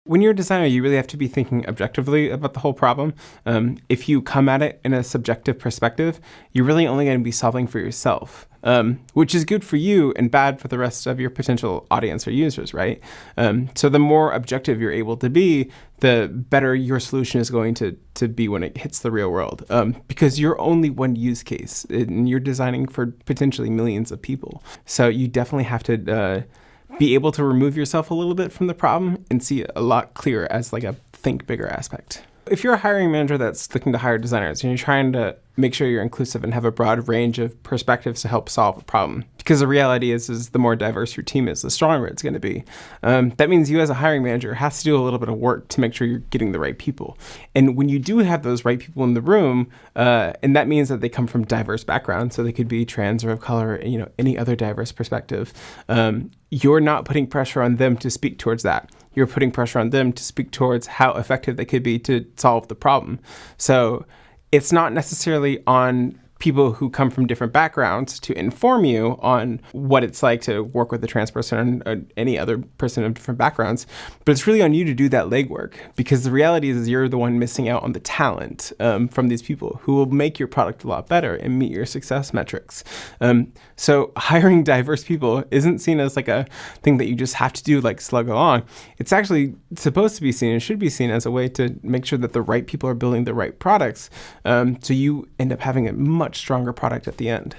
When you're a designer, you really have to be thinking objectively about the whole problem. If you come at it in a subjective perspective, you're really only going to be solving for yourself, which is good for you and bad for the rest of your potential audience or users, right? So the more objective you're able to be, the better your solution is going to be when it hits the real world, because you're only one use case and you're designing for potentially millions of people. So you definitely have to be able to remove yourself a little bit from the problem and see it a lot clearer as like a think bigger aspect. If you're a hiring manager that's looking to hire designers and you're trying to make sure you're inclusive and have a broad range of perspectives to help solve a problem, because the reality is the more diverse your team is, the stronger it's going to be. That means you as a hiring manager has to do a little bit of work to make sure you're getting the right people. And when you do have those right people in the room, and that means that they come from diverse backgrounds, so they could be trans or of color, any other diverse perspective, you're not putting pressure on them to speak towards that. You're putting pressure on them to speak towards how effective they could be to solve the problem. So it's not necessarily on people who come from different backgrounds to inform you on what it's like to work with a trans person or any other person of different backgrounds, but it's really on you to do that legwork, because the reality is you're the one missing out on the talent from these people who will make your product a lot better and meet your success metrics. So hiring diverse people isn't seen as like a thing that you just have to do like slug along. It's actually supposed to be seen and should be seen as a way to make sure that the right people are building the right products, so you end up having a much stronger product at the end.